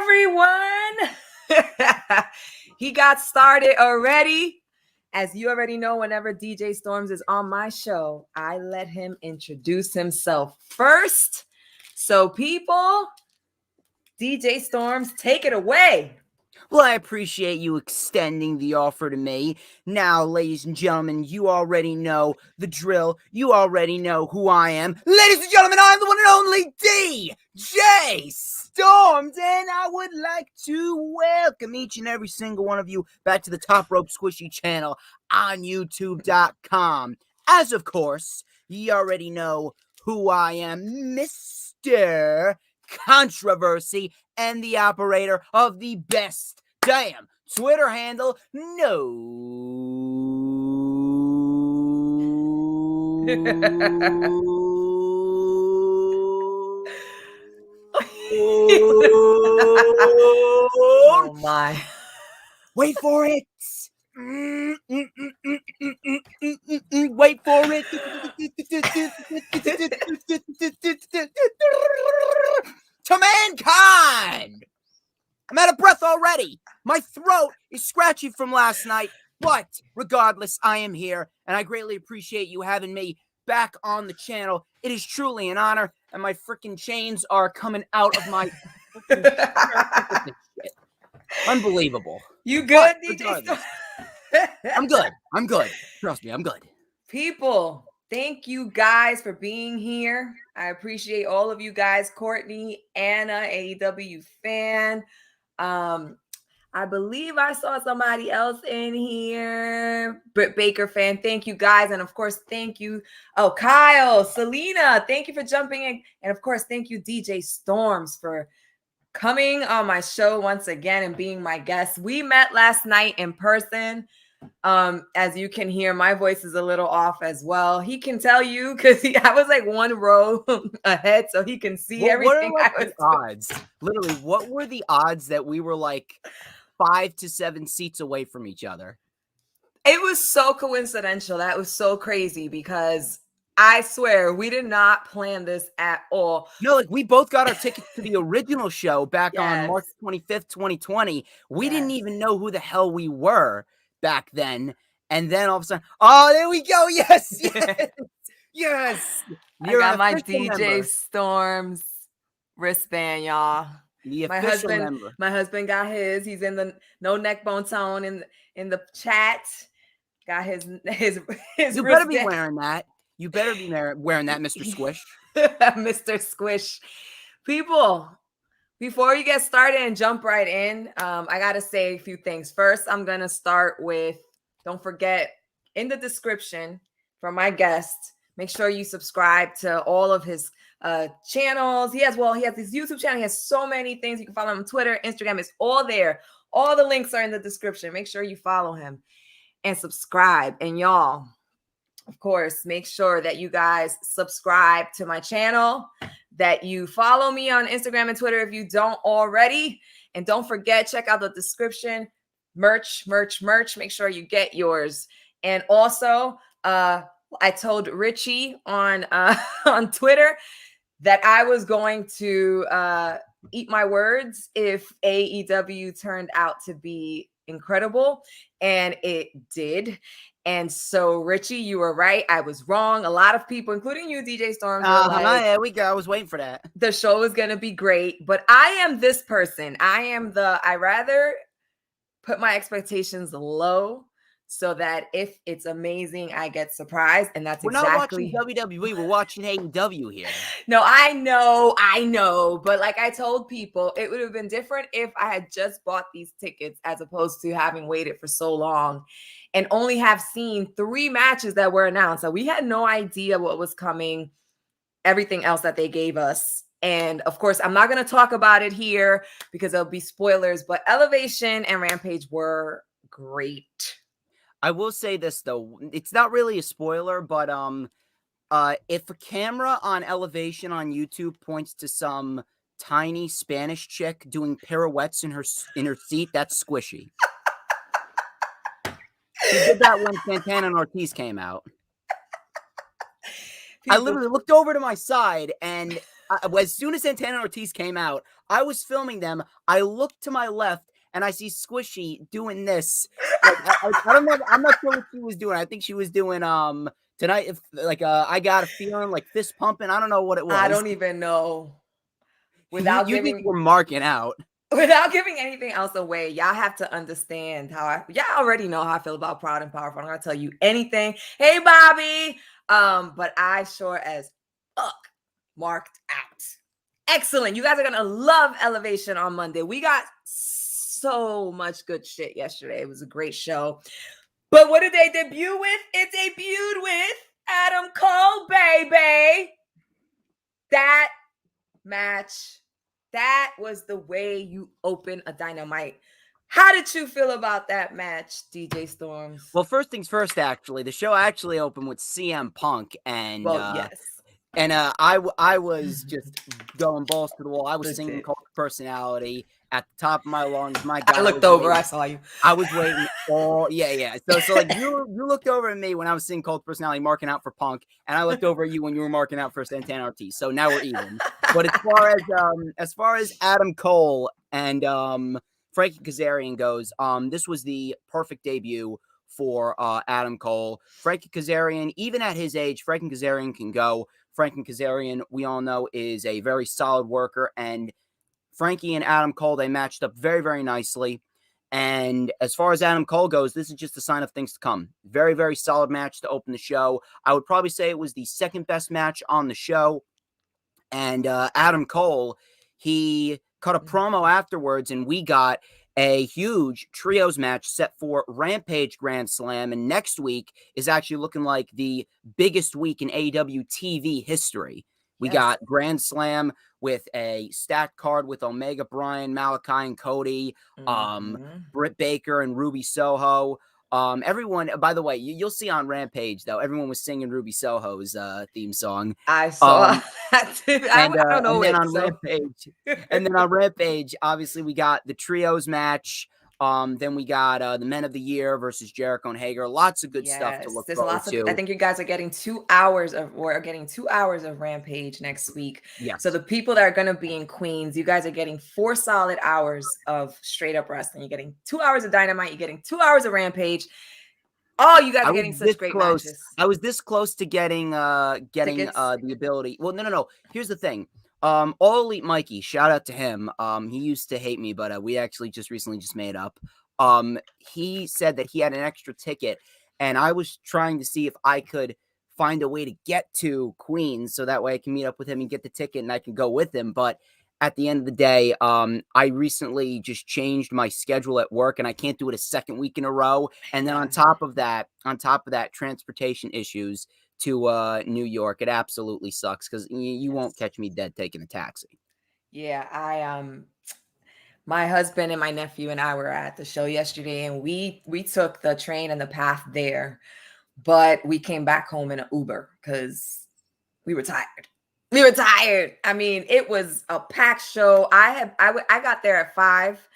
everyone. He got started already. As you already know, whenever DJ Storms is on my show, I let him introduce himself first. So people, DJ Storms, take it away. Well, I appreciate you extending the offer to me. Now, ladies and gentlemen, you already know the drill. You already know who I am. Ladies and gentlemen, I'm the one and only DJ Storms, and I would like to welcome each and every single one of you back to the Top Rope Squishy channel on YouTube.com. As of course, you already know who I am, Mr. Controversy, and the operator of the best damn Twitter handle, no. Oh my. Wait for it. Wait for it. To mankind. I'm out of breath already. My throat is scratchy from last night, but regardless, I am here, and I greatly appreciate you having me back on the channel. It is truly an honor, and my freaking chains are coming out of my shit. Unbelievable. You good, DJ Regardless, Storms? I'm good. I'm good. Trust me, I'm good. People, thank you guys for being here. I appreciate all of you guys. Courtney, Anna, AEW fan. I believe I saw somebody else in here. Britt Baker fan. Thank you guys. And of course, thank you. Oh, Kyle, Selena, thank you for jumping in. And of course, thank you, DJ Storms, for coming on my show once again and being my guest. We met last night in person. As you can hear, my voice is a little off as well. He can tell you because I was like one row ahead, so he can see everything. What are the odds? Literally, what were the odds that we were like 5 to 7 seats away from each other? It was so coincidental. That was so crazy because I swear we did not plan this at all. No, like we both got our tickets to the original show back on March 25th, 2020. We didn't even know who the hell we were back then. And then all of a sudden, oh, there we go. Yes, yes, yes. I got my DJ Storms wristband, y'all. The my official husband, member. My husband got his. He's in the No Neck Bone Tone in the chat. Got his. You better be wearing that. You better be wearing that, Mr. Squish. Mr. Squish. People, before you get started and jump right in, I got to say a few things. First, I'm going to start with, don't forget, in the description for my guest, make sure you subscribe to all of his channels. He has his YouTube channel. He has so many things. You can follow him on Twitter, Instagram. It's all there. All the links are in the description. Make sure you follow him and subscribe. And y'all, of course, make sure that you guys subscribe to my channel, that you follow me on Instagram and Twitter if you don't already. And don't forget, check out the description. Merch. Make sure you get yours. And also, I told Richie on Twitter that I was going to eat my words if AEW turned out to be incredible, and it did. And so, Richie, you were right. I was wrong. A lot of people, including you, DJ Storms, were like, there we go. I was waiting for that. The show is going to be great. But I am this person. I rather put my expectations low so that if it's amazing, I get surprised. And that's exactly. We're not watching WWE. We're watching AEW here. No, I know. But like I told people, it would have been different if I had just bought these tickets as opposed to having waited for so long and only have seen 3 matches that were announced. So we had no idea what was coming, everything else that they gave us. And of course, I'm not going to talk about it here because there'll be spoilers, but Elevation and Rampage were great. I will say this, though. It's not really a spoiler, but if a camera on Elevation on YouTube points to some tiny Spanish chick doing pirouettes in her seat, that's squishy. She did that when Santana and Ortiz came out. I literally looked over to my side, and as soon as Santana and Ortiz came out, I was filming them. I looked to my left and I see Squishy doing this. Like, I don't know. I'm not sure what she was doing. I think she was doing tonight. If like I got a feeling like fist pumping. I don't know what it was. I don't even know. Without You giving were marking out. Without giving anything else away, y'all have to understand y'all already know how I feel about Proud and Powerful. I'm not gonna tell you anything. Hey, Bobby. But I sure as fuck marked out. Excellent. You guys are gonna love Elevation on Monday. We got so much good shit yesterday. It was a great show. But what did they debut with? It debuted with Adam Cole, baby. That match. That was the way you open a Dynamite. How did you feel about that match, DJ Storms? Well, first things first, actually, the show actually opened with CM Punk, and yes. And I was just going balls to the wall. I was Legit. singing Cult Personality at the top of my lungs. My God, I looked over. I saw you. I was waiting all yeah. So like you looked over at me when I was singing Cult Personality, marking out for Punk, and I looked over at you when you were marking out for Santana Ortiz. So now we're even. But as far as Adam Cole and Frankie Kazarian goes, this was the perfect debut for Adam Cole. Frankie Kazarian, even at his age, Frankie Kazarian can go. Frankie Kazarian, we all know, is a very solid worker, and Frankie and Adam Cole, they matched up very, very nicely. And as far as Adam Cole goes, this is just a sign of things to come. Very, very solid match to open the show. I would probably say it was the second best match on the show. And Adam Cole, he cut a promo afterwards, and we got a huge trios match set for Rampage Grand Slam. And next week is actually looking like the biggest week in AEW TV history. We got Grand Slam with a stacked card with Omega, Bryan, Malachi, and Cody, Britt Baker and Ruby Soho. Everyone, by the way, you'll see on Rampage, though, everyone was singing Ruby Soho's theme song. I saw that. I don't know and then it. On Rampage, and then on Rampage, obviously, we got the trios match. Then we got the Men of the Year versus Jericho and Hager. Lots of good stuff to look forward to. I think you guys are getting 2 hours of Rampage next week. Yes. So the people that are going to be in Queens, you guys are getting 4 solid hours of straight up wrestling. You're getting 2 hours of Dynamite. You're getting 2 hours of Rampage. Oh, you guys are getting such great matches. I was this close to getting the ability. Well, no. Here's the thing. All Elite Mikey, shout out to him. He used to hate me, but we actually just recently made up. He said that he had an extra ticket, and I was trying to see if I could find a way to get to Queens so that way I can meet up with him and get the ticket and I can go with him. But at the end of the day, I recently just changed my schedule at work, and I can't do it a second week in a row. And then on top of that, transportation issues to New York, it absolutely sucks because you won't catch me dead taking a taxi. Yeah, my husband and my nephew and I were at the show yesterday, and we took the train and the path there, but we came back home in an Uber because we were tired. I mean, it was a packed show. I got there at 5.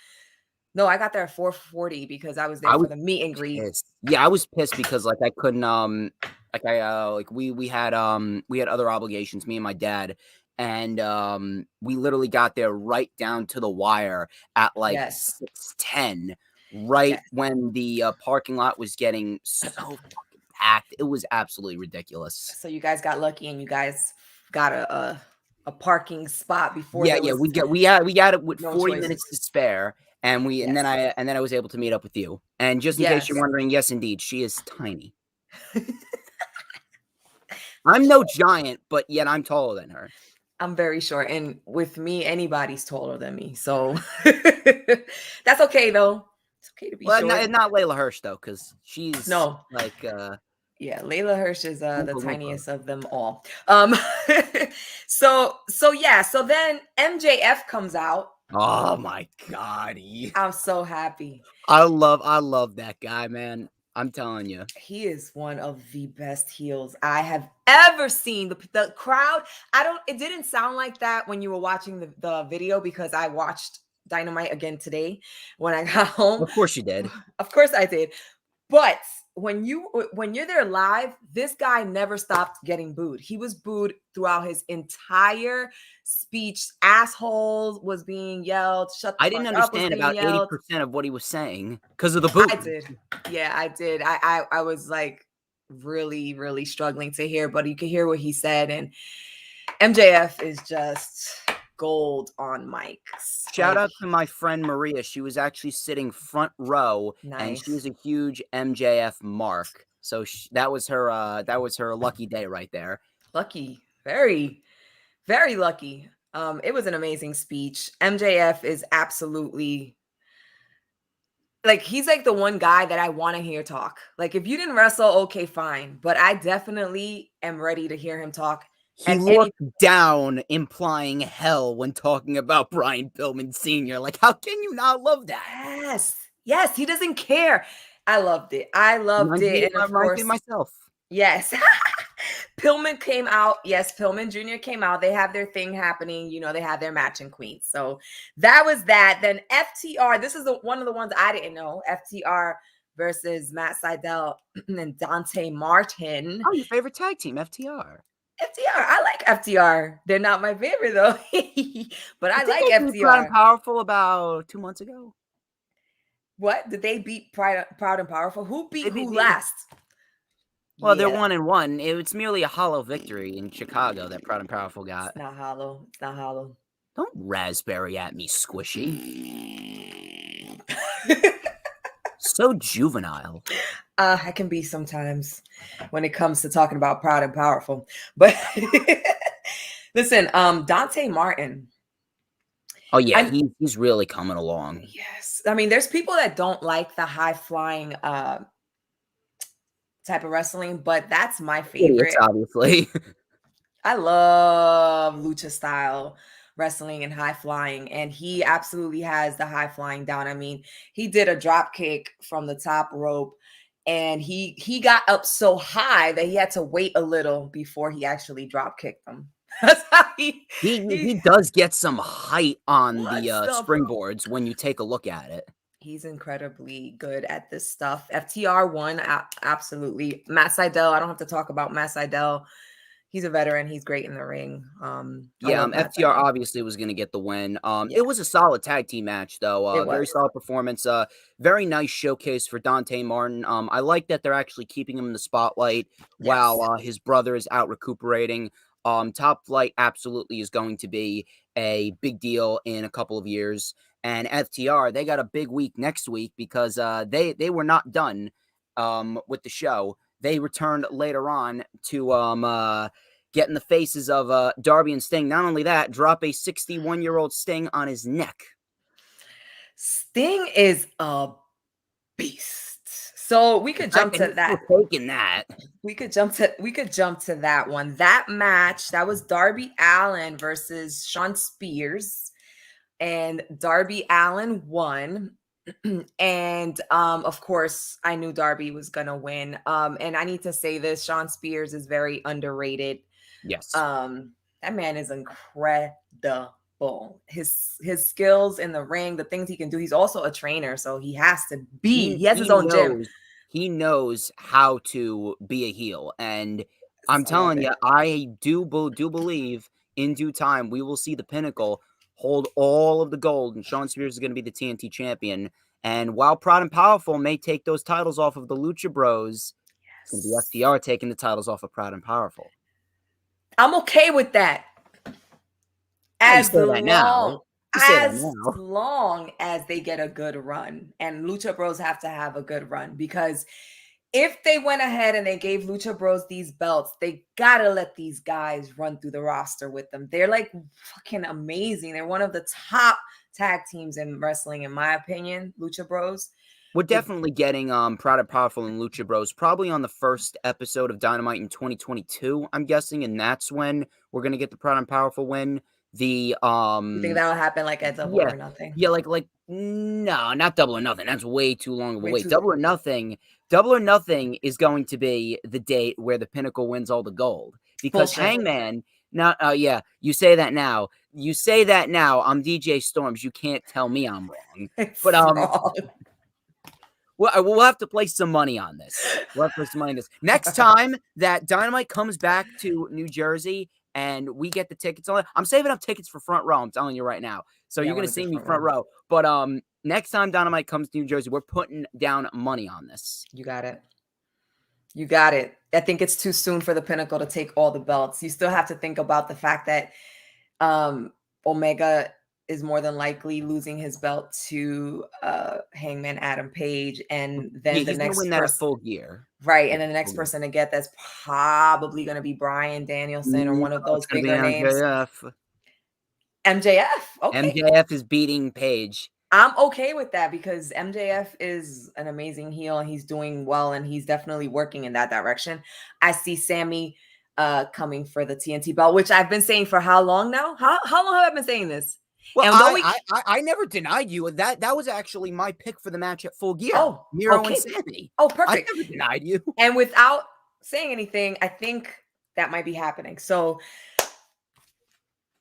No, I got there at 4:40 because I was there for the meet and greet. Yeah, I was pissed because like I couldn't we had other obligations, me and my dad, and we literally got there right down to the wire at like 6:10, right when the parking lot was getting so fucking packed. It was absolutely ridiculous. So you guys got lucky, and you guys got a parking spot before. We got it with 40 minutes to spare. And and then I was able to meet up with you. And just in case you're wondering, yes, indeed, she is tiny. I'm no giant, but yet I'm taller than her. I'm very short, and with me, anybody's taller than me. So that's okay, though. It's okay to be short. Not Layla Hirsch though, because she's like. Yeah, Layla Hirsch is the tiniest of them all. So then MJF comes out. Oh my God. I'm so happy. I love that guy, man. I'm telling you. He is one of the best heels I have ever seen. The crowd, it didn't sound like that when you were watching the video because I watched Dynamite again today when I got home. Of course you did. Of course I did. But when you're there live, this guy never stopped getting booed. He was booed throughout his entire speech. Asshole was being yelled. Shut the I didn't fuck up was understand being about yelled. 80% of what he was saying because of the I boot. did. Yeah, I did. I was like really, really struggling to hear, but you could hear what he said. And MJF is just gold on mics. Shout Like, out to my friend Maria. She was actually sitting front row, and she nice. is a huge MJF mark. So that was her lucky day right there. Lucky. Very, very lucky. It was an amazing speech. MJF is absolutely like, he's like the one guy that I want to hear talk. Like, if you didn't wrestle, okay, fine. But I definitely am ready to hear him talk He at any. looked down, implying hell when talking about Brian Pillman Sr. Like, how can you not love that? Yes. Yes, he doesn't care. I loved it. I loved it. And of Reminds me course, of myself. yes. Pillman came out. Yes, Pillman Jr. came out. They have their thing happening. You know, they have their matching queens. So that was that. Then FTR. This is one of the ones I didn't know. FTR versus Matt Sydal and Dante Martin. Oh, your favorite tag team, FTR. FTR. I like FTR. They're not my favorite though. But I like They beat Proud and FTR. Powerful about 2 months ago. What? Did they beat Proud and Powerful? Who beat who They- last? Well, they're Yeah, 1-1. It's merely a hollow victory in Chicago that Proud and Powerful got. it's not hollow. It's not hollow. Don't raspberry at me, Squishy. So juvenile. I can be sometimes when it comes to talking about Proud and Powerful. But listen, Dante Martin. Oh yeah, he's really coming along. Yes. I mean, there's people that don't like the high flying type of wrestling, but that's my favorite. Idiots, obviously. I love lucha style wrestling and high flying, and he absolutely has the high flying down. I mean, he did a drop kick from the top rope, and he got up so high that he had to wait a little before he actually drop kicked them. That's how he does get some height on the stuff. springboards when you take a look at it. He's incredibly good at this stuff. FTR won, absolutely. Matt Sydal, I don't have to talk about Matt Sydal. He's a veteran. He's great in the ring. FTR obviously was going to get the win. It was a solid tag team match, though. Very solid performance. Very nice showcase for Dante Martin. I like that they're actually keeping him in the spotlight while his brother is out recuperating. Top Flight absolutely is going to be a big deal in a couple of years. And FTR, they got a big week next week because they were not done with the show. They returned later on to get in the faces of Darby and Sting. Not only that, drop a 61-year-old Sting on his neck. Sting is a beast. So we could jump to that. Taking that. We could jump to that one. That match, that was Darby Allin versus Sean Spears. And Darby Allin won. And of course, I knew Darby was gonna win. And I need to say this: Sean Spears is very underrated. Yes. That man is incredible. His skills in the ring, the things he can do. He's also a trainer, so he has to be. He has his own gym. He knows how to be a heel, and I'm telling you, I do believe in due time we will see the Pinnacle hold all of the gold, and Sean Spears is going to be the TNT champion. And while Proud and Powerful may take those titles off of the Lucha Bros, it's going to be FTR taking the titles off of Proud and Powerful. I'm okay with that. As long as they get a good run, and Lucha Bros have to have a good run, because if they went ahead and they gave Lucha Bros these belts, they gotta let these guys run through the roster with them. They're like fucking amazing. They're one of the top tag teams in wrestling, in my opinion. Lucha Bros. We're definitely getting Proud and Powerful and Lucha Bros probably on the first episode of Dynamite in 2022, I'm guessing, and that's when we're gonna get the Proud and Powerful win. You think that'll happen like at Double or Nothing? Yeah, no, not Double or Nothing. That's way too long of a wait. Double or Nothing is going to be the date where the Pinnacle wins all the gold. Because Hangman, you say that now. You say that now. I'm DJ Storms. You can't tell me I'm wrong. But We'll have to place some money on this. We'll have to place some money on this. Next time that Dynamite comes back to New Jersey and we get the tickets on it, I'm saving up tickets for front row. I'm telling you right now. So you're going to see me front row. But next time Dynamite comes to New Jersey, we're putting down money on this. You got it. You got it. I think it's too soon for the Pinnacle to take all the belts. You still have to think about the fact that Omega is more than likely losing his belt to Hangman Adam Page, and then the next win that full gear, right? And then the next person to get that's probably going to be Bryan Danielson or one of those bigger names. MJF. Okay. MJF is beating Page. I'm okay with that because MJF is an amazing heel and he's doing well and he's definitely working in that direction. I see Sammy coming for the TNT belt, which I've been saying for how long now? How long have I been saying this? Well, I never denied you. That was actually my pick for the match at Full Gear. Oh, Miro and Sammy. Oh, perfect. I never denied you. And without saying anything, I think that might be happening. So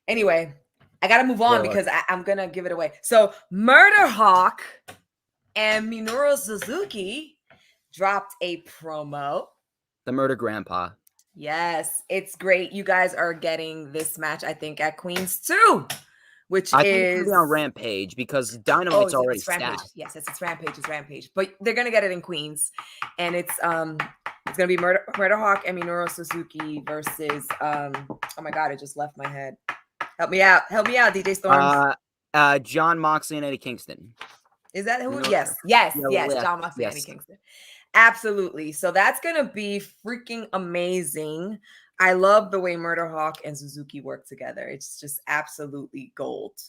anyway, I got to move on because I'm going to give it away. So Murder Hawk and Minoru Suzuki dropped a promo. The Murder Grandpa. Yes, it's great. You guys are getting this match, I think, at Queens 2, which I think it's on Rampage because Dynamite's already stacked. Yes, it's Rampage. It's Rampage. But they're going to get it in Queens. And it's going to be Murder Hawk and Minoru Suzuki versus, oh my God, it just left my head. Help me out, DJ Storms. John Moxley and Eddie Kingston. Is that who? Yes. John Moxley and Eddie Kingston. Absolutely. So that's going to be freaking amazing. I love the way Murder Hawk and Suzuki work together. It's just absolutely gold.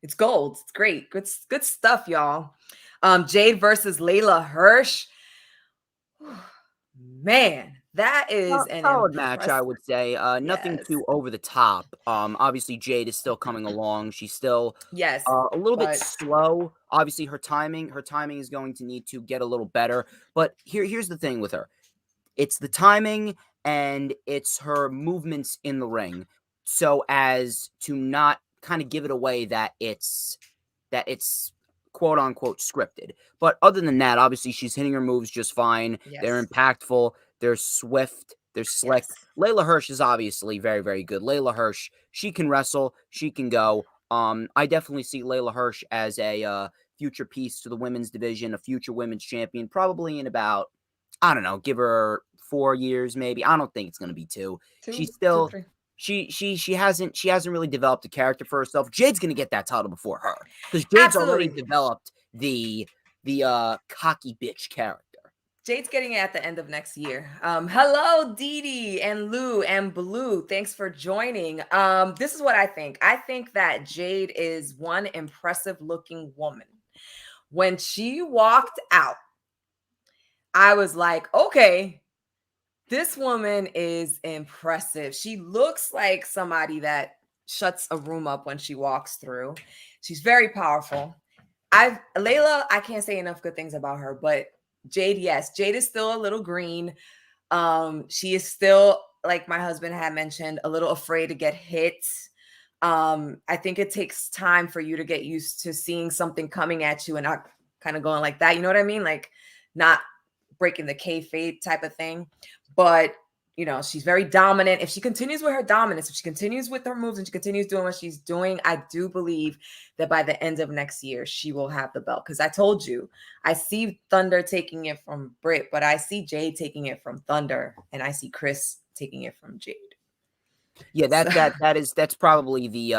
It's gold. It's great. Good stuff, y'all. Jade versus Layla Hirsch. Man. That is a solid match, I would say. Nothing too over the top. Obviously, Jade is still coming along. She's still a little bit slow. Obviously, her timing is going to need to get a little better. But here's the thing with her: it's the timing and it's her movements in the ring, so as to not kind of give it away that it's quote unquote scripted. But other than that, obviously, she's hitting her moves just fine. Yes. They're impactful. They're swift. They're slick. Yes. Layla Hirsch is obviously very, very good. Layla Hirsch, she can wrestle. She can go. I definitely see Layla Hirsch as a future piece to the women's division, a future women's champion, probably in about, I don't know, give her 4 years maybe. I don't think it's going to be two. She's still she hasn't really developed a character for herself. Jade's going to get that title before her because Jade's already developed the cocky bitch character. Jade's getting it at the end of next year. Hello, Dee Dee and Lou and Blue. Thanks for joining. This is what I think. I think that Jade is one impressive looking woman. When she walked out, I was like, okay, this woman is impressive. She looks like somebody that shuts a room up when she walks through. She's very powerful. Layla, I can't say enough good things about her, but Jade, yes. Jade is still a little green. She is still, like my husband had mentioned, a little afraid to get hit. I think it takes time for you to get used to seeing something coming at you and not kind of going like that. You know what I mean? Like not breaking the kayfabe type of thing. But, you know, she's very dominant. If she continues with her dominance, if she continues with her moves and she continues doing what she's doing, I do believe that by the end of next year, she will have the belt. Because I told you, I see Thunder taking it from Britt, but I see Jade taking it from Thunder, and I see Chris taking it from Jade. Yeah, that's probably the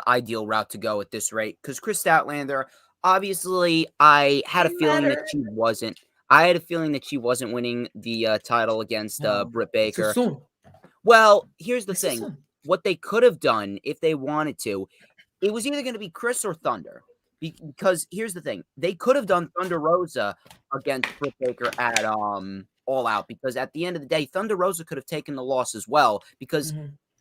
ideal route to go at this rate. Because Chris Statlander, obviously, I had a feeling that she wasn't. I had a feeling that she wasn't winning the title against Britt Baker. Well, here's the thing. What they could have done if they wanted to, it was either going to be Chris or Thunder. Because here's the thing. They could have done Thunder Rosa against Britt Baker at All Out. Because at the end of the day, Thunder Rosa could have taken the loss as well. Because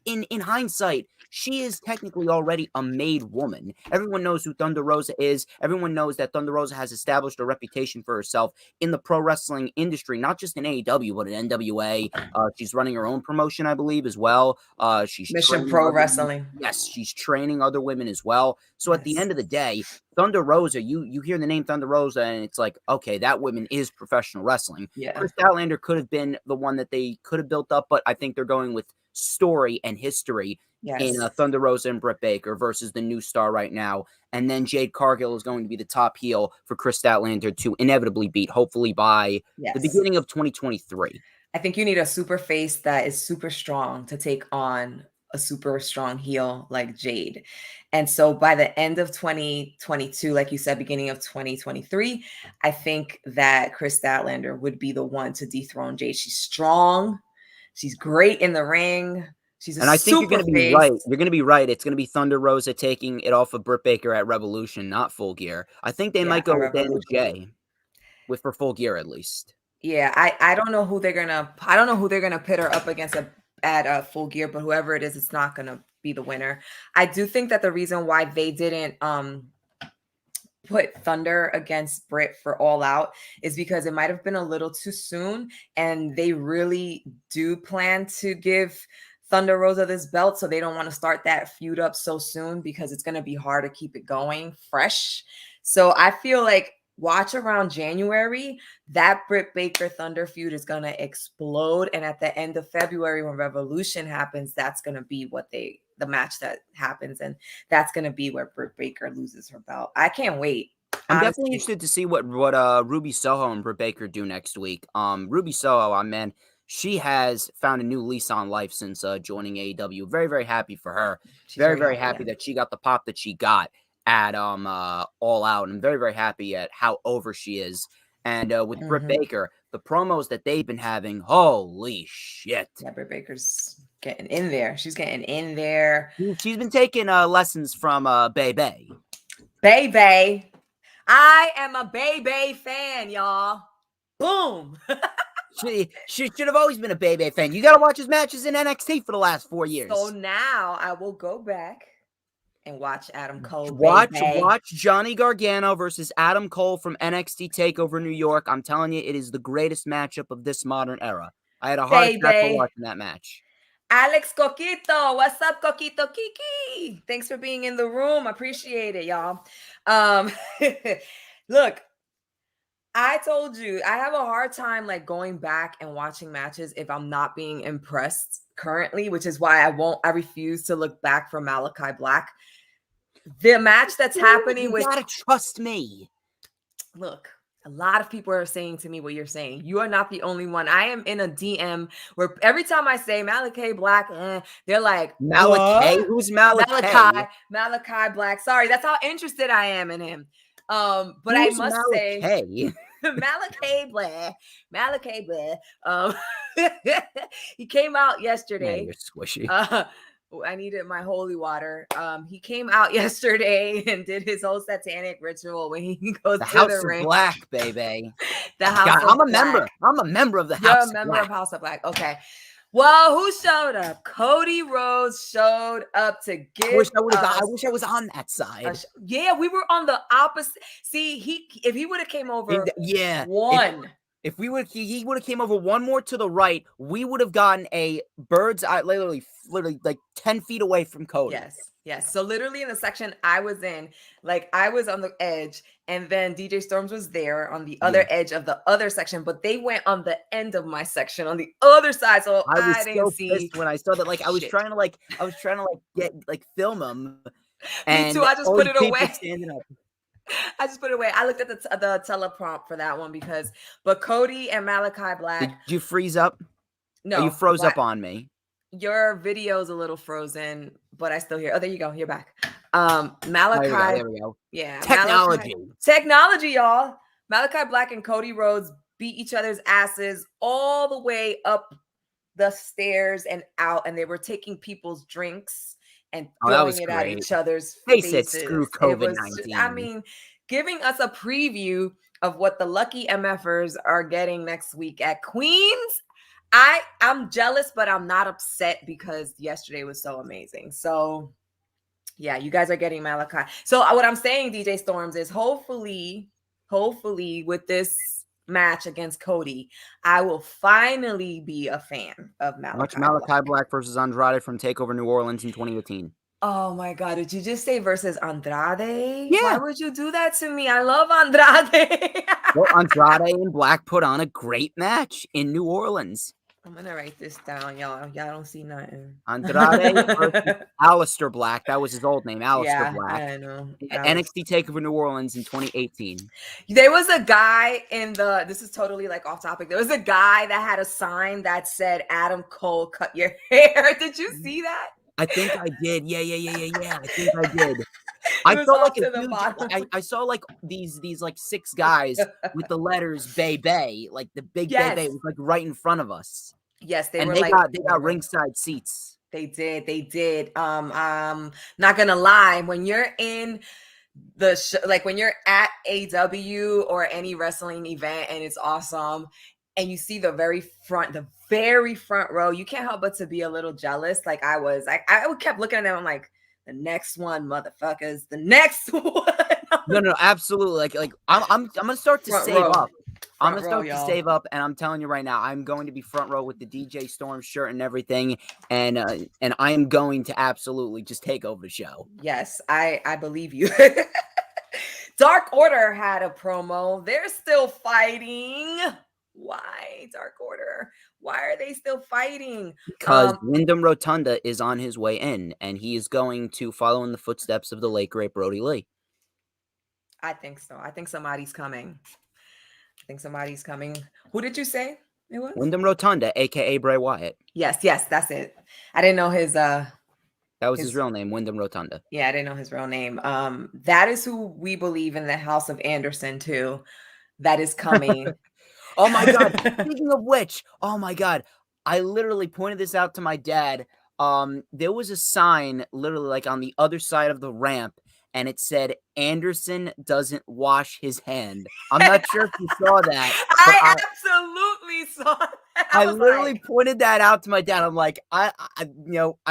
in hindsight, she is technically already a made woman. Everyone knows who Thunder Rosa is. Everyone knows that Thunder Rosa has established a reputation for herself in the pro wrestling industry, not just in AEW, but in NWA. She's running her own promotion, I believe, as well. She's Mission training Pro other women. Wrestling. Yes, she's training other women as well. So at the Yes. end of the day, Thunder Rosa, you hear the name Thunder Rosa, and it's like, okay, that woman is professional wrestling. Yeah. Chris Statlander could have been the one that they could have built up, but I think they're going with story and history in Yes. Thunder Rosa and Britt Baker versus the new star right now. And then Jade Cargill is going to be the top heel for Chris Statlander to inevitably beat, hopefully by the Yes. beginning of 2023. I think you need a super face that is super strong to take on a super strong heel like Jade. And so by the end of 2022, like you said, beginning of 2023, I think that Chris Statlander would be the one to dethrone Jade. She's strong. She's great in the ring. She's a And I think you're super going to be face. right. You're going to be right. It's going to be Thunder Rosa taking it off of Britt Baker at Revolution, not Full Gear. I think they might go with Anna Jay, for Full Gear at least. Yeah, I don't know who they're gonna pit her up against at Full Gear, but whoever it is, it's not gonna be the winner. I do think that the reason why they didn't put Thunder against Britt for All Out is because it might have been a little too soon, and they really do plan to give Thunder Rosa this belt, so they don't want to start that feud up so soon because it's going to be hard to keep it going fresh. So I feel like watch around January, that Britt Baker Thunder feud is going to explode, and at the end of February when Revolution happens, that's going to be the match that happens, and that's going to be where Britt Baker loses her belt. I can't wait. I'm definitely interested to see what Ruby Soho and Britt Baker do next week. Ruby Soho, man, she has found a new lease on life since joining AEW. Very, very happy for her. She's very happy that she got the pop that she got at All Out. And I'm very, very happy at how over she is. And with Britt Baker, the promos that they've been having, holy shit. Yeah, Britt Baker's getting in there. She's getting in there. She's been taking lessons from Bebe. Bebe. I am a Bebe fan, y'all. Boom. She should have always been a Bebe fan. You got to watch his matches in NXT for the last 4 years. So now I will go back and watch Adam Cole. Watch Johnny Gargano versus Adam Cole from NXT TakeOver New York. I'm telling you, it is the greatest matchup of this modern era. I had a heart attack for watching that match. Alex Coquito, what's up, Coquito Kiki? Thanks for being in the room. Appreciate it, y'all. Look, I told you I have a hard time like going back and watching matches if I'm not being impressed currently, which is why I refuse to look back for Malachi Black. The match that's happening with, you gotta trust me. Look, a lot of people are saying to me what you're saying. You are not the only one. I am in a DM where every time I say Malachi Black, they're like, Malachi? What? Who's Malachi? Malachi Black. Sorry, that's how interested I am in him. But who's I must say, Malachi Black. He came out yesterday. Man, you're squishy. I needed my holy water. He came out yesterday and did his whole satanic ritual when he goes to House the of ring. Black, baby. The House God, of I'm a Black. member. I'm a member of the You're House a member Black. of House of Black. Okay. Well, who showed up? Cody Rhodes showed up to give. I wish I was on that side. Yeah, we were on the opposite. See, if he would have came over, If he would have came over one more to the right, we would have gotten a bird's eye, literally like 10 feet away from Cody. Yes. So literally in the section I was in, like I was on the edge, and then DJ Storms was there on the other edge of the other section, but they went on the end of my section on the other side. So I didn't see pissed when I saw that. Like I was trying to get film them. Me too. I just put it away. Standing up. I just put it away. I looked at the teleprompt for that one but Cody and Malachi Black. Did you freeze up? No. Oh, you froze up on me. Your video's a little frozen, but I still hear. Oh, there you go. You're back. Malachi. There we go. Yeah. Technology, y'all. Malachi Black and Cody Rhodes beat each other's asses all the way up the stairs and out, and they were taking people's drinks and throwing it at each other's faces. Screw COVID-19. I mean, giving us a preview of what the lucky MFers are getting next week at Queens I'm jealous, but I'm not upset because yesterday was so amazing. So yeah, you guys are getting Malachi. So what I'm saying, DJ Storms, is hopefully with this match against Cody, I will finally be a fan of Watch Malachi Black. Malachi Black versus Andrade from TakeOver New Orleans in 2018. Oh my God, did you just say versus Andrade? Why Yeah. would you do that to me? I love Andrade. Well, Andrade and Black put on a great match in New Orleans. I'm gonna write this down, y'all. Y'all don't see nothing. Andrade versus Aleister Black. That was his old name, Aleister Yeah, Black. I know. NXT TakeOver New Orleans in 2018. There was a guy this is totally like off topic. There was a guy that had a sign that said, Adam Cole, cut your hair. Did you see that? I think I did. Yeah. I think I did. I felt like a huge, I saw like these like 6 guys with the letters Bay, like the big Bay was like right in front of us. Yes, they got ringside seats. They did. Not gonna lie, when you're in the like when you're at AW or any wrestling event and it's awesome, and you see the very front row, you can't help but to be a little jealous. Like I was, I kept looking at them. I'm like, the next one, motherfuckers, the next one. No, absolutely. Like I'm gonna start to save up. I'm gonna start to save up, and I'm telling you right now, I'm going to be front row with the DJ Storm shirt and everything, and I am going to absolutely just take over the show. Yes, I believe you. Dark Order had a promo. They're still fighting. Why, Dark Order? Why are they still fighting? Because Wyndham Rotunda is on his way in, and he is going to follow in the footsteps of the late great Brody Lee. I think so. I think somebody's coming. Who did you say it was? Wyndham Rotunda, aka Bray Wyatt. Yes, that's it. I didn't know his that was his real name, Wyndham Rotunda. Yeah, I didn't know his real name. That is who we believe in the House of Anderson too. That is coming. Oh my God. Speaking of which, oh my God. I literally pointed this out to my dad. There was a sign literally like on the other side of the ramp, and it said, Anderson doesn't wash his hand. I'm not sure if you saw that. I absolutely saw that. I literally pointed that out to my dad. I'm like, I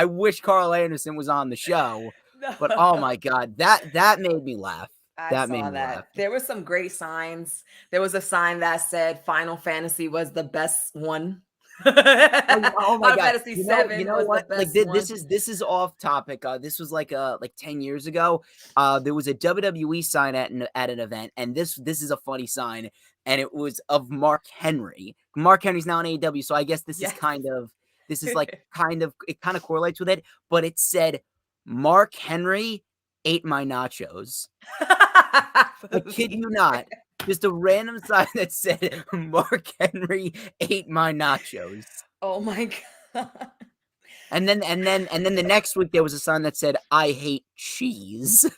wish Carl Anderson was on the show. No. But oh my God, that made me laugh. I saw that. There were some great signs. There was a sign that said Final Fantasy was the best one. Oh my God! Fantasy 7 you know what? Like this is off topic. This was like 10 years ago. There was a WWE sign at an event, and this is a funny sign, and it was of Mark Henry. Mark Henry's now in AEW, so I guess this is kind of it kind of correlates with it. But it said, Mark Henry ate my nachos. I kid you not. Just a random sign that said, Mark Henry ate my nachos. Oh my God. And then the next week there was a sign that said, I hate cheese.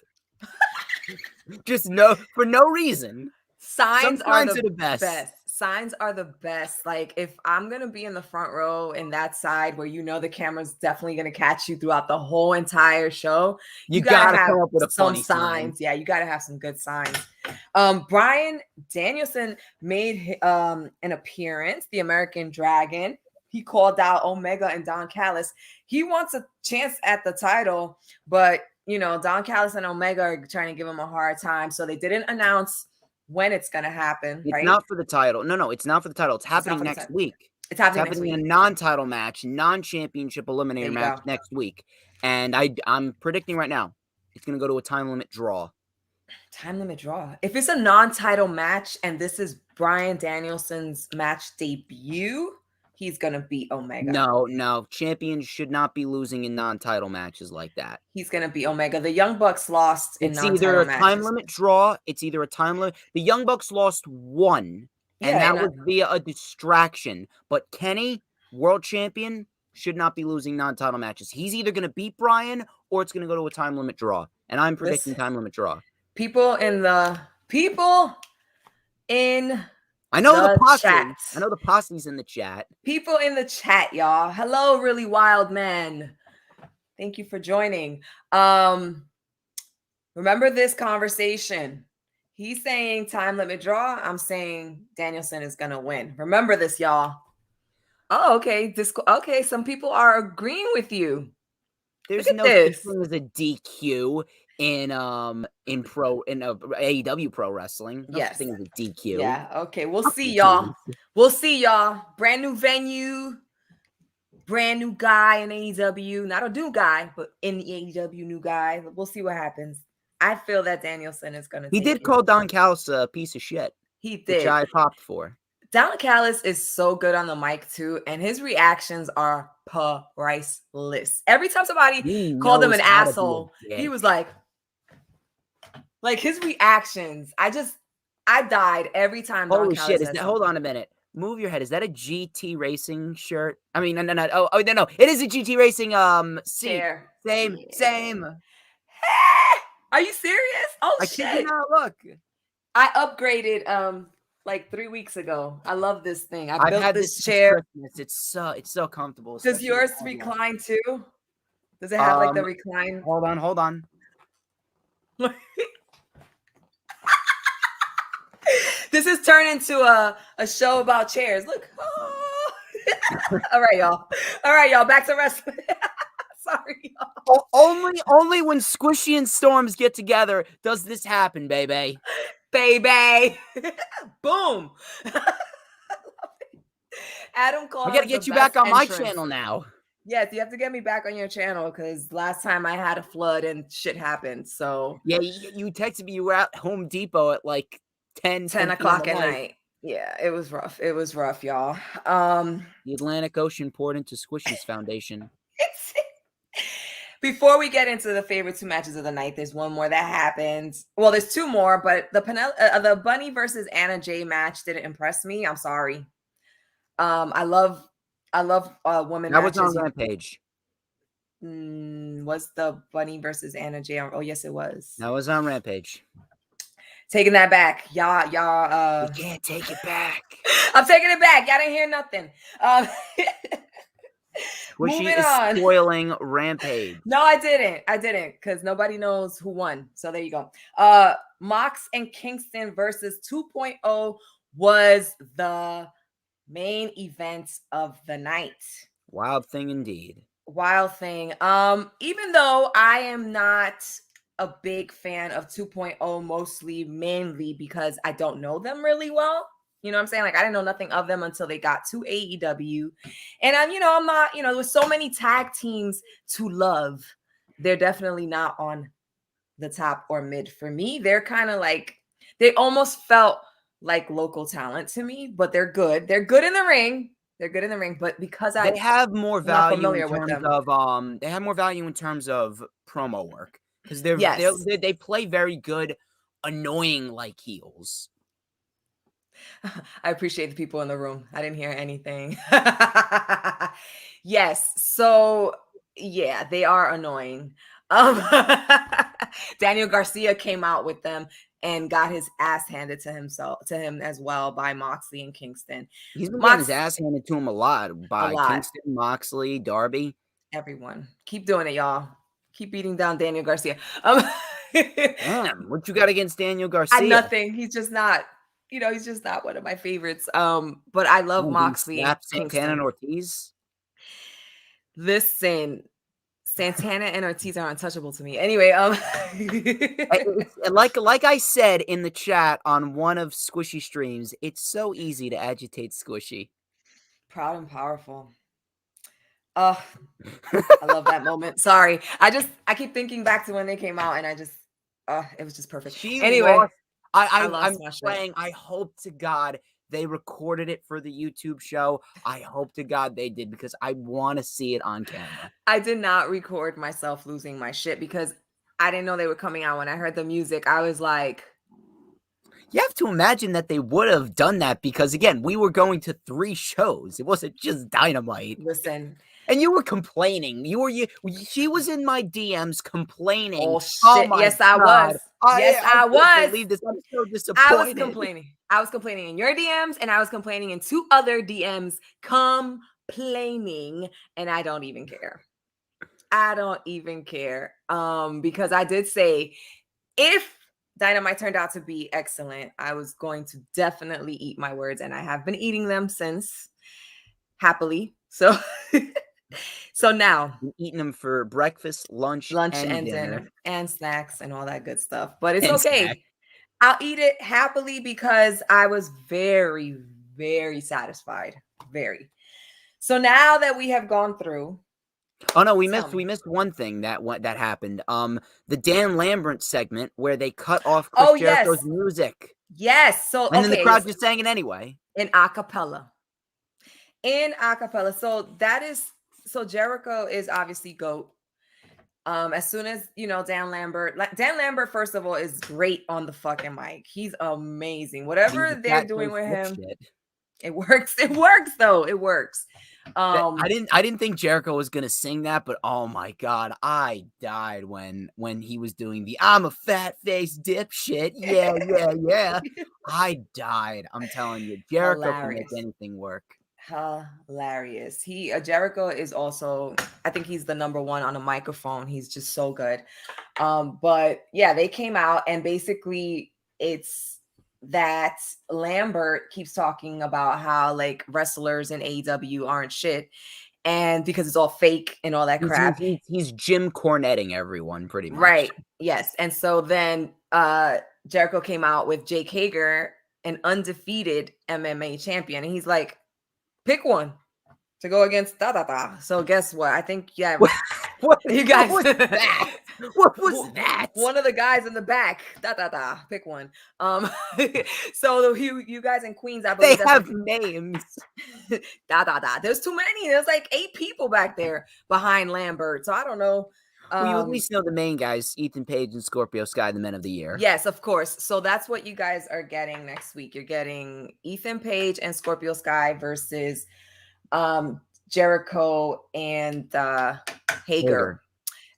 Just for no reason. Signs are the best. Signs are the best. Like if I'm going to be in the front row in that side where the camera's definitely going to catch you throughout the whole entire show, you gotta have come up with some signs. Yeah, you gotta have some good signs. Bryan Danielson made an appearance, the American Dragon. He called out Omega and Don Callis. He wants a chance at the title, but Don Callis and Omega are trying to give him a hard time. So they didn't announce when it's going to happen. It's not for the title. No, it's not for the title. It's happening next week. It's happening in a non-title match, non-championship eliminator match next week. And I'm predicting right now, it's going to go to a time limit draw. Time limit draw. If it's a non-title match and this is Bryan Danielson's match debut, he's going to beat Omega. No. Champions should not be losing in non-title matches like that. He's going to beat Omega. The Young Bucks lost in non-title matches. It's either a time limit draw. It's either a time limit. The Young Bucks lost one, and that was via a distraction. But Kenny, world champion, should not be losing non-title matches. He's either going to beat Bryan or it's going to go to a time limit draw. And I'm predicting time limit draw. People in I know the posse. Chat. I know the posse's in the chat. People in the chat, y'all. Hello, Really Wild Man. Thank you for joining. Remember this conversation. He's saying time limit draw. I'm saying Danielson is going to win. Remember this, y'all. Oh, okay. Okay, some people are agreeing with you. Look There's at no such this. thing as a DQ in AEW pro wrestling. No such Yes. thing as a DQ. Yeah. Okay. We'll Fuck see, y'all. DQs. We'll see, y'all. Brand new venue, brand new guy in AEW. Not a new guy, but in the AEW, new guy. We'll see what happens. I feel that Danielson is going to He take did it. call Don Callis a piece of shit, He which did. I popped for. Don Callis is so good on the mic too, and his reactions are priceless. Every time somebody He called him knows an how to be asshole, a he dick. was like his reactions. I died every time Don Holy shit! Callis Is said that? Hold something. on a minute. Move your head. Is that a GT Racing shirt? I mean, no. Oh, no. It is a GT Racing seat. Chair. Same, Yeah. same. Are you serious? Oh I kid you shit. not. Look, I upgraded like 3 weeks ago. I love this thing. I I've built had this this since chair. Christmas. It's so comfortable, Does especially the yours long one. recline too? Does it have like the Um, recline? hold on. This is turned into a show about chairs. Look. Oh. All right, y'all. All right, y'all. Back to wrestling. Sorry, y'all. Only when Squishy and Storms get together does this happen, baby. Baby. Boom. Adam I calls gotta the get you back best on my entrance. channel now. Yes, you have to get me back on your channel because last time I had a flood and shit happened. So Yeah, you texted me you were at Home Depot at like 10 10 p.m. o'clock at at night. night. Yeah, it was rough. It was rough, y'all. The Atlantic Ocean poured into Squishy's foundation. Before we get into the favorite 2 matches of the night, there's one more that happened. Well, there's 2 more, but the Bunny versus Anna Jay match didn't impress me. I'm sorry. I love women That was matches. on Rampage. Was the Bunny versus Anna Jay? Oh, yes, it was. That was on Rampage. Taking that back, y'all. You can't take it back. I'm taking it back. Y'all didn't hear nothing. Squishy Moving is on. spoiling Rampage. No, I didn't, because nobody knows who won. So there you go. Mox and Kingston versus 2.0 was the main event of the night. Wild thing indeed. Wild thing. Even though I am not a big fan of 2.0, mainly because I don't know them really well. You know what I'm saying? Like I didn't know nothing of them until they got to AEW. And I'm not, with so many tag teams to love, they're definitely not on the top or mid for me. They're kind of like, they almost felt like local talent to me, but they're good. They're good in the ring. They're good in the ring, but because They have more I'm not value in familiar with terms them. of promo work because Yes. they play very good, annoying like heels. I appreciate the people in the room. I didn't hear anything. Yes. So yeah, they are annoying. Um, Daniel Garcia came out with them and got his ass handed to him as well by Moxley and Kingston. He's been getting his ass handed to him a lot A by lot. Kingston, Moxley, Darby. Everyone. Keep doing it, y'all. Keep beating down Daniel Garcia. Damn, what you got against Daniel Garcia? Nothing. He's just not, he's just not one of my favorites. But I love Moxley and Santana Kingston. and Ortiz. Listen, Santana and Ortiz are untouchable to me. Anyway, like I said in the chat on one of Squishy streams, it's so easy to agitate Squishy. Proud and powerful. I love that moment. Sorry. I keep thinking back to when they came out and it was just perfect. Anyway, I'm praying. I hope to God they recorded it for the YouTube show. I hope to God they did because I want to see it on camera. I did not record myself losing my shit because I didn't know they were coming out. When I heard the music, I was like, you have to imagine that they would have done that because, again, we were going to 3 shows. It wasn't just Dynamite. Listen. And you were complaining. She was in my DMs complaining. Oh, shit. Yes, I was. Yes, I was. I believe this. I'm so disappointed. I was complaining. I was complaining in your DMs and I was complaining in 2 other DMs, complaining, and I don't even care. I don't even care. Because I did say if Dynamite turned out to be excellent, I was going to definitely eat my words, and I have been eating them since. happily. So so now Been eating them for breakfast, lunch, lunch and and dinner, dinner and snacks and all that good stuff. But it's and snack. okay. I'll eat it happily because I was very, very satisfied. Very. So now that we have gone through, Oh no, we tell missed me. one thing that happened. The Dan Lambert segment where they cut off Chris Oh, Jericho's yes. music, Yes. So, and then the okay. crowd just sang it anyway. In acapella. In acapella. So that is, so Jericho is obviously GOAT. As soon as Dan Lambert, first of all, is great on the fucking mic. He's amazing. He's Whatever a they're fat doing face with him, dipshit. it works. It works though. It works. I didn't think Jericho was gonna sing that, but oh my god, I died when he was doing the "I'm a fat face dipshit." Yeah. I died. I'm telling you, Jericho can make Hilarious. anything work. Hilarious. Jericho is also, I think he's the number one on a microphone. He's just so good. But yeah, they came out and basically it's that Lambert keeps talking about how like wrestlers in AEW aren't shit, and because it's all fake and all that crap. He's Jim Cornetting everyone pretty much. Right. Yes. And so then Jericho came out with Jake Hager, an undefeated MMA champion, and he's like, pick one to go against da da da. So guess what? I think What you guys. was that? What was that? One of the guys in the back. Da da da. Pick one. So you guys in Queens, I believe They have names. Da da da. There's too many. There's like 8 people back there behind Lambert. So I don't know. Well, you at least know the main guys, Ethan Page and Scorpio Sky, the men of the year. Yes, of course. So that's what you guys are getting next week. You're getting Ethan Page and Scorpio Sky versus Jericho and Hager.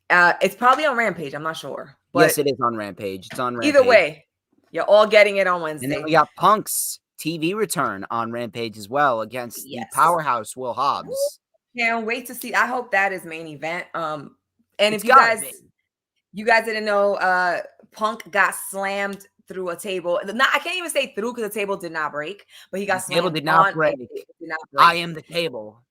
It's probably on Rampage. I'm not sure. But yes, it is on Rampage. It's on Rampage. Either way, you're all getting it on Wednesday. And then we got Punk's TV return on Rampage as well against the powerhouse Will Hobbs. Can't wait to see. I hope that is main event. And if you guys didn't know, Punk got slammed through a table. I can't even say through because the table did not break, but he got slammed. Table did not break. I am the table.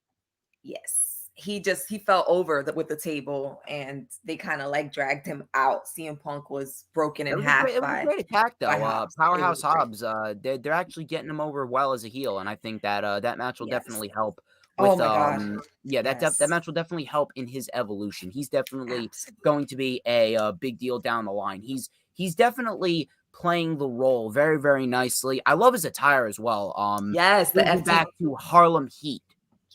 Yes. He fell over with the table, and they kind of like dragged him out. CM Punk was broken in half. It was a great attack though. Powerhouse Hobbs, they're actually getting him over well as a heel, and I think that that match will definitely help. With, that match will definitely help in his evolution. He's definitely going to be a big deal down the line. He's definitely playing the role very, very nicely. I love his attire as well. Yes, the FT. Back to Harlem Heat.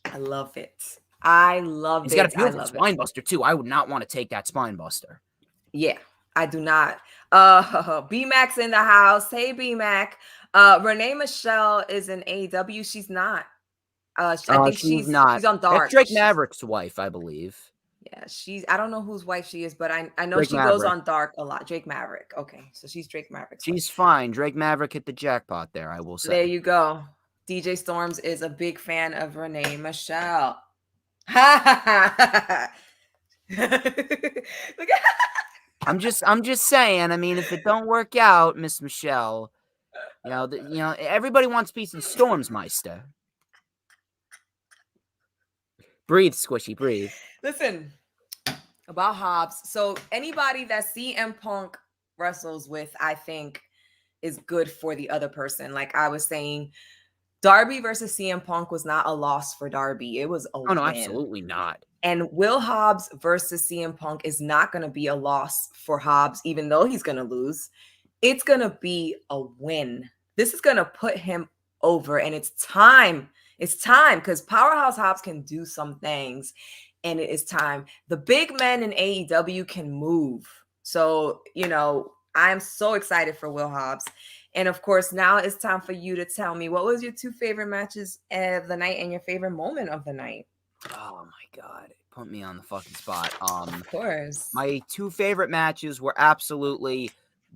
I love it. He's got a beautiful spine buster too. I would not want to take that spine buster. Yeah, I do not. B-Mac's in the house. Hey, B-Mac. Renee Michelle is in AEW. She's not. I think she's not. She's on Dark. That's Drake Maverick's wife, I believe. Yeah, I don't know whose wife she is, but I know Drake Maverick goes on Dark a lot. Drake Maverick. Okay, so she's Drake Maverick. She's fine. Drake Maverick hit the jackpot there, I will say. There you go. DJ Storms is a big fan of Renee Michelle. I'm just saying. I mean, if it don't work out, Miss Michelle, everybody wants peace in storms, Meister. Breathe, Squishy, breathe. Listen about Hobbs. So anybody that CM Punk wrestles with, I think, is good for the other person. Like I was saying, Darby versus CM Punk was not a loss for Darby. It was a win. No, absolutely not. And Will Hobbs versus CM Punk is not going to be a loss for Hobbs, even though he's going to lose. It's going to be a win. This is going to put him over, and it's time. It's time because Powerhouse Hobbs can do some things, and it is time. The big men in AEW can move. So, I'm so excited for Will Hobbs. And of course, now it's time for you to tell me what was your 2 favorite matches of the night and your favorite moment of the night. Oh my God. Put me on the fucking spot. Of course. My 2 favorite matches were absolutely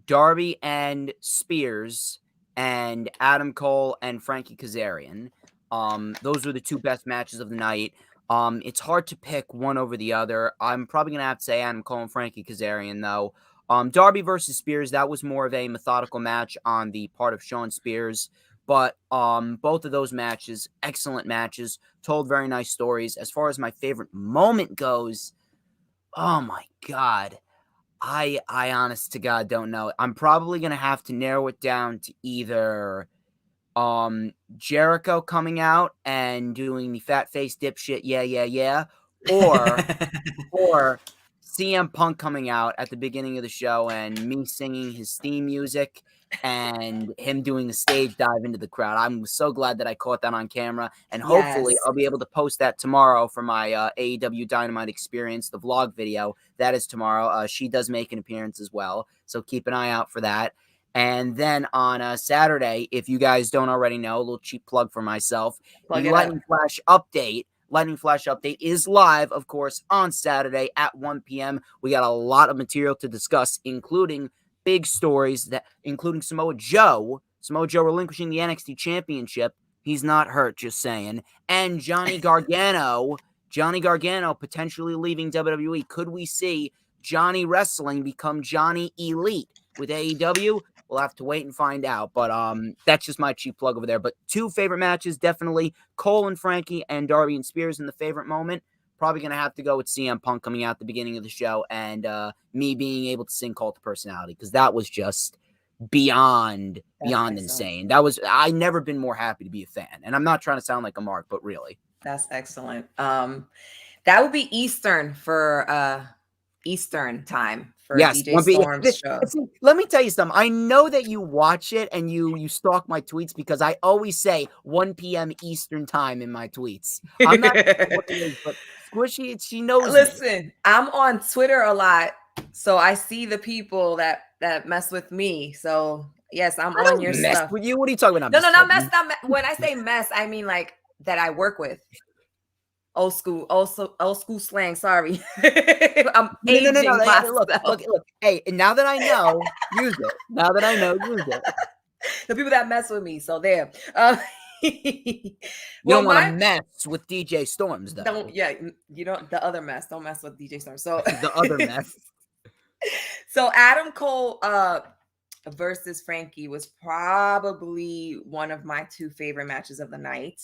Darby and Spears and Adam Cole and Frankie Kazarian. Those were the 2 best matches of the night. It's hard to pick one over the other. I'm probably going to have to say Adam Cole and Frankie Kazarian, though. Darby versus Spears, that was more of a methodical match on the part of Sean Spears. But both of those matches, excellent matches, told very nice stories. As far as my favorite moment goes, oh my God. I honest to God don't know. I'm probably gonna have to narrow it down to either Jericho coming out and doing the fat face dipshit, yeah, or CM Punk coming out at the beginning of the show and me singing his theme music and him doing the stage dive into the crowd. I'm so glad that I caught that on camera, and hopefully Yes. I'll be able to post that tomorrow for my AEW Dynamite experience, the vlog video. That is tomorrow. She does make an appearance as well, so keep an eye out for that. And then on Saturday, if you guys don't already know, a little cheap plug for myself, Plug the it up. Lightning Flash update is live, of course, on Saturday at 1 p.m. We got a lot of material to discuss, including big stories, including Samoa Joe relinquishing the NXT Championship. He's not hurt, just saying. And Johnny Gargano potentially leaving WWE. Could we see Johnny Wrestling become Johnny Elite with AEW? We'll have to wait and find out, but that's just my cheap plug over there. But two favorite matches, definitely Cole and Frankie and Darby and Spears in the favorite moment. Probably going to have to go with CM Punk coming out at the beginning of the show and me being able to sing Cult of Personality, because that was just beyond insane. I never been more happy to be a fan, and I'm not trying to sound like a mark, but really. That's excellent. That would be Eastern for Eastern time for DJ Storm's show. Let me tell you something. I know that you watch it and you stalk my tweets, because I always say 1 p.m. Eastern time in my tweets. I'm not sure what it is, but Squishy, she knows. Listen, I'm on Twitter a lot, so I see the people that mess with me. So yes, I'm on your stuff. With you? What are you talking about? No, not mess. When I say mess, I mean like that I work with. Old school slang. Sorry, I'm aging myself. Look. Hey, now that I know, use it. Use it. The people that mess with me. So there. You don't want to mess with DJ Storms, though. You don't. The other mess. Don't mess with DJ Storms. So the other mess. So Adam Cole versus Frankie was probably one of my two favorite matches of the night.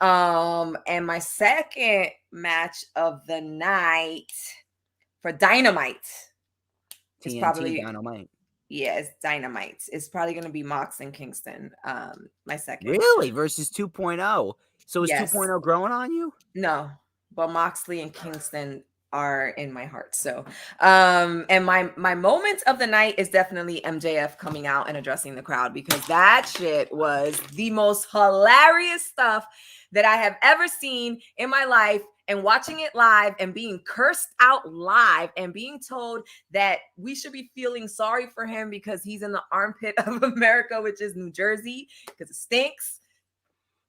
And my second match of the night for Dynamite is probably Dynamite. Yeah, it's Dynamite. It's probably going to be Mox and Kingston. My second. Really? Versus 2.0. So is 2.0 growing on you? No, but Moxley and Kingston are in my heart. So, and my moment of the night is definitely MJF coming out and addressing the crowd, because that shit was the most hilarious stuff that I have ever seen in my life. And watching it live and being cursed out live and being told that we should be feeling sorry for him because he's in the armpit of America, which is New Jersey, because it stinks.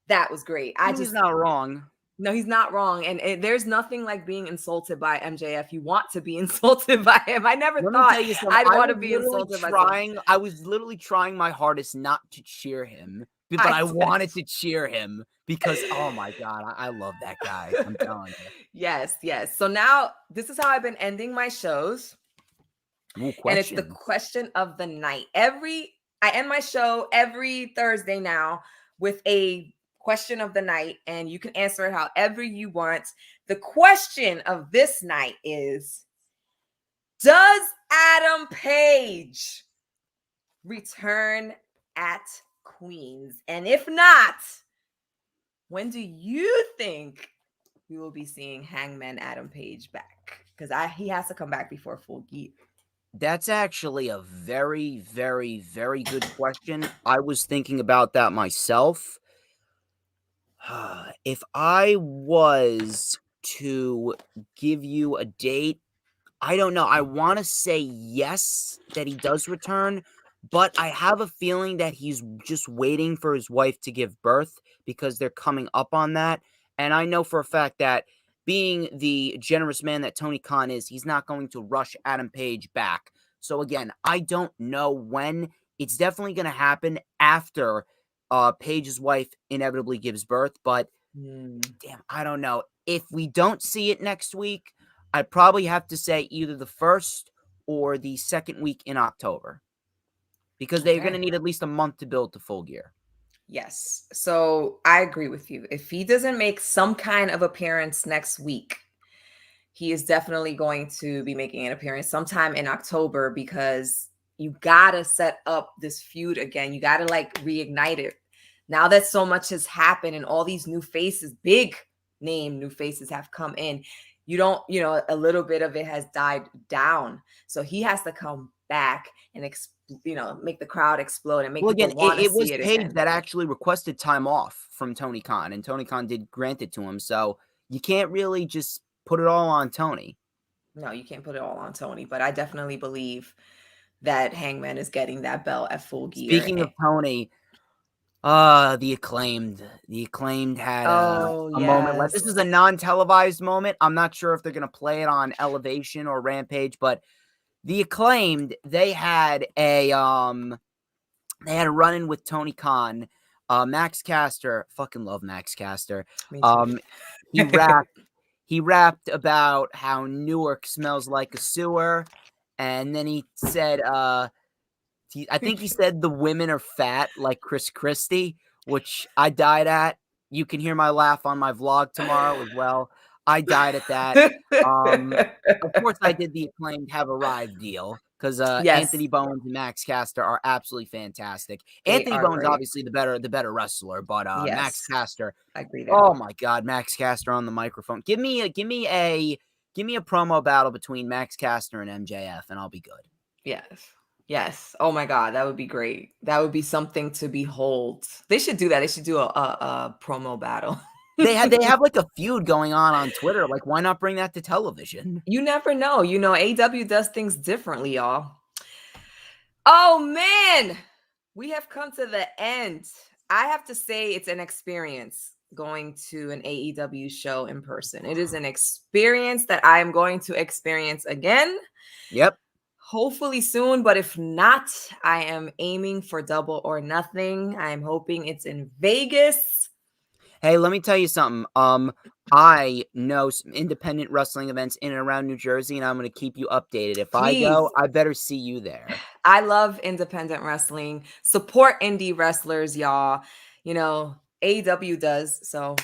That was great. He's not wrong. No, he's not wrong. And there's nothing like being insulted by MJF. You want to be insulted by him. I never thought I'd want to be insulted by him. I was literally trying my hardest not to cheer him, but I wanted to cheer him because, oh my God, I love that guy. I'm telling you. Yes. So now this is how I've been ending my shows. And it's the question of the night. I end my show every Thursday now with a question of the night, and you can answer it however you want. The question of this night is, does Adam Page return at Queens? And if not, when do you think we will be seeing Hangman Adam Page back? Because he has to come back before Full Gear. That's actually a very, very, very good question. I was thinking about that myself. If I was to give you a date, I don't know. I want to say yes, that he does return, but I have a feeling that he's just waiting for his wife to give birth, because they're coming up on that. And I know for a fact that, being the generous man that Tony Khan is, he's not going to rush Adam Page back. So again, I don't know when. It's definitely going to happen after Page's wife inevitably gives birth, but damn, I don't know. If we don't see it next week, I'd probably have to say either the first or the second week in October, because they're going to need at least a month to build to Full Gear. Yes. So I agree with you. If he doesn't make some kind of appearance next week, he is definitely going to be making an appearance sometime in October, because you gotta set up this feud again. You gotta like reignite it. Now that so much has happened and all these new faces, big name new faces have come in, you don't, a little bit of it has died down. So he has to come back and make the crowd explode and make Well, again, people want to it was see it Paige again. that actually requested time off from Tony Khan, and Tony Khan did grant it to him. So you can't really just put it all on Tony. No, you can't put it all on Tony, but I definitely believe that Hangman is getting that belt at Full Gear. Speaking of Tony, the acclaimed had Oh, a moment. Like, yes. this is a non-televised moment. I'm not sure if they're gonna play it on Elevation or Rampage, but the acclaimed, they had a run-in with Tony Khan. Max Caster, fucking love Max Caster. Me too. He rapped about how Newark smells like a sewer, and then he said, I think he said the women are fat like Chris Christie, which I died at. You can hear my laugh on my vlog tomorrow as well. I died at that. Of course, I did the acclaimed have arrived deal, because Yes, Anthony Bowens and Max Caster are absolutely fantastic. they Anthony are Bowens great. obviously the better wrestler, but Max Yes, Caster, I agree there. oh my God, Max Caster on the microphone. Give me a promo battle between Max Caster and MJF, and I'll be good. Yes. Yes. Oh my God, that would be great. That would be something to behold. They should do that. They should do a promo battle. They have like a feud going on Twitter. Like, why not bring that to television? You never know. AEW does things differently, y'all. Oh man, we have come to the end. I have to say, it's an experience going to an AEW show in person. It is an experience that I am going to experience again. Yep. Hopefully soon, but if not, I am aiming for Double or Nothing. I'm hoping it's in Vegas. Hey, let me tell you something. I know some independent wrestling events in and around New Jersey, and I'm going to keep you updated. If I Please. go, I better see you there. I love independent wrestling. Support indie wrestlers, y'all. AEW does, so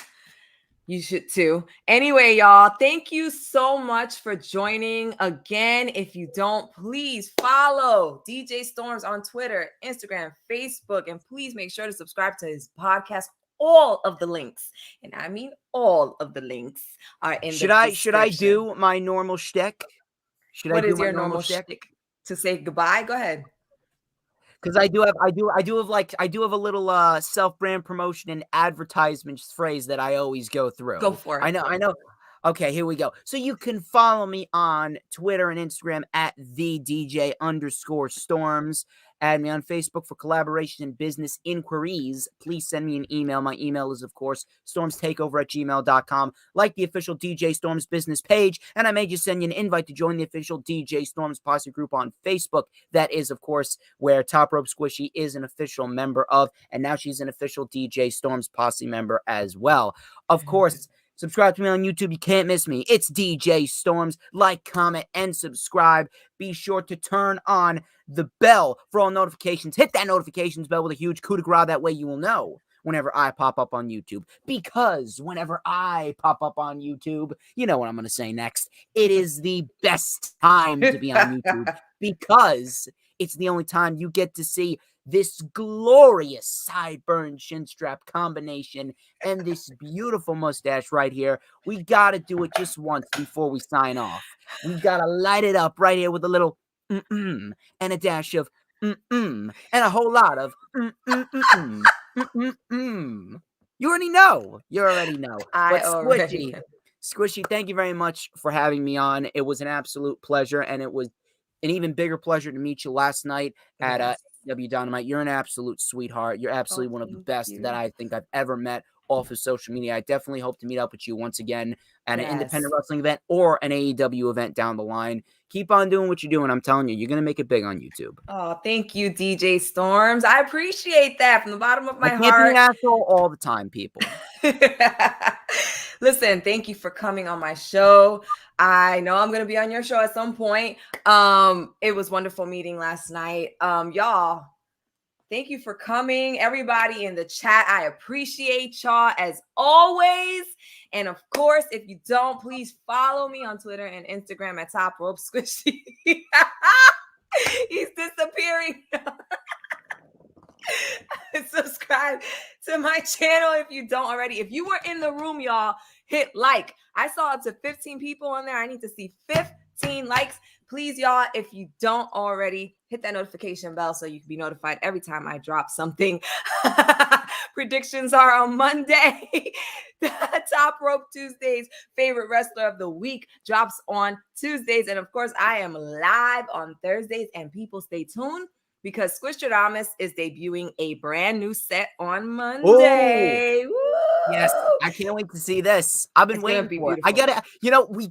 you should too. Anyway, y'all, thank you so much for joining again. If you don't, please follow DJ Storms on Twitter, Instagram, Facebook, and please make sure to subscribe to his podcast. All of the links, and I mean all of the links, are in the description. Should I do my normal shtick? What is your normal shtick? To say goodbye? Go ahead. Because I do have a little self-brand promotion and advertisement phrase that I always go through. Go for it. I know. Okay, here we go. So you can follow me on Twitter and Instagram at @the_DJ_storms. Add me on Facebook for collaboration and business inquiries. Please send me an email. My email is, of course, StormsTakeOver@gmail.com. Like the official DJ Storms business page, and I may just send you an invite to join the official DJ Storms Posse group on Facebook. That is, of course, where Top Rope Squishy is an official member of, and now she's an official DJ Storms Posse member as well. Of course, subscribe to me on YouTube. You can't miss me. It's DJ Storms. Like, comment, and subscribe. Be sure to turn on the bell for all notifications. Hit that notifications bell with a huge coup de grace. That way you will know whenever I pop up on YouTube. Because whenever I pop up on YouTube, you know what I'm going to say next. It is the best time to be on YouTube, because it's the only time you get to see this glorious sideburn shin strap combination and this beautiful mustache right here. We got to do it just once before we sign off. We got to light it up right here with a little and a dash of and a whole lot of You already know. But Squishy, thank you very much for having me on. It was an absolute pleasure, and it was an even bigger pleasure to meet you last night at Dynamite. You're an absolute sweetheart. You're absolutely one of the best that I think I've ever met off of social media. I definitely hope to meet up with you once again at an independent wrestling event or an AEW event down the line. Keep on doing what you're doing. I'm telling you, you're going to make it big on YouTube. Oh, thank you, DJ Storms. I appreciate that from the bottom of my heart. I can't be an asshole all the time, people. Listen, thank you for coming on my show. I know I'm going to be on your show at some point. It was wonderful meeting last night. Y'all, Thank you for coming. Everybody in the chat, I appreciate y'all as always. And of course, if you don't, please follow me on Twitter and Instagram at Top Rope Squishy. He's disappearing. Subscribe to my channel if you don't already. If you were in the room, y'all, hit like. I saw up to 15 people on there. I need to see 15 likes. Please, y'all, if you don't already, hit that notification bell so you can be notified every time I drop something. Predictions are on Monday. Top Rope Tuesdays, favorite wrestler of the week, drops on Tuesdays. And of course, I am live on Thursdays. And people, stay tuned, because Squishtradamus is debuting a brand new set on Monday. Woo! Yes, I can't wait to see this. I've been waiting for it. I gotta, we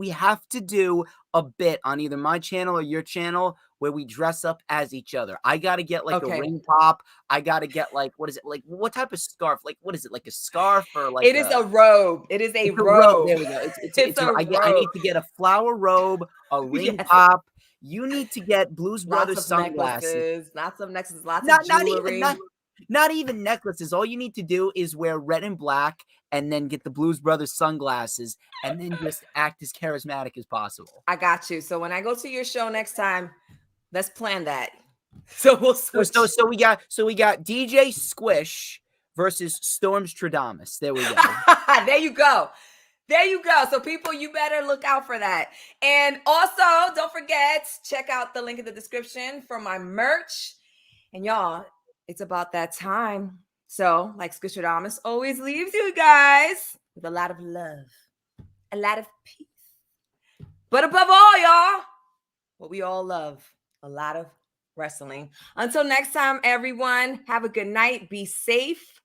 have to do a bit on either my channel or your channel where we dress up as each other. I gotta get like a ring pop. I gotta get like, what is it? Like, what type of scarf? Like, what is it? Like a scarf or like it is a robe. It is a robe. There we go. It's a robe. I need to get a flower robe, a ring pop. You need to get Blues Brothers sunglasses. Lots of necklaces, lots of jewelry. Not even necklaces. All you need to do is wear red and black and then get the Blues Brothers sunglasses and then just act as charismatic as possible. I got you. So when I go to your show next time, let's plan that. So we'll switch. So we got DJ Squish versus StormsTakeOver. There we go. There you go. There you go. So people, you better look out for that. And also, don't forget, check out the link in the description for my merch. And y'all, it's about that time. So, like Squishtradamus always leaves you guys with a lot of love, a lot of peace. But above all, y'all, what we all love, a lot of wrestling. Until next time, everyone, have a good night. Be safe.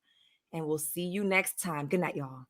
And we'll see you next time. Good night, y'all.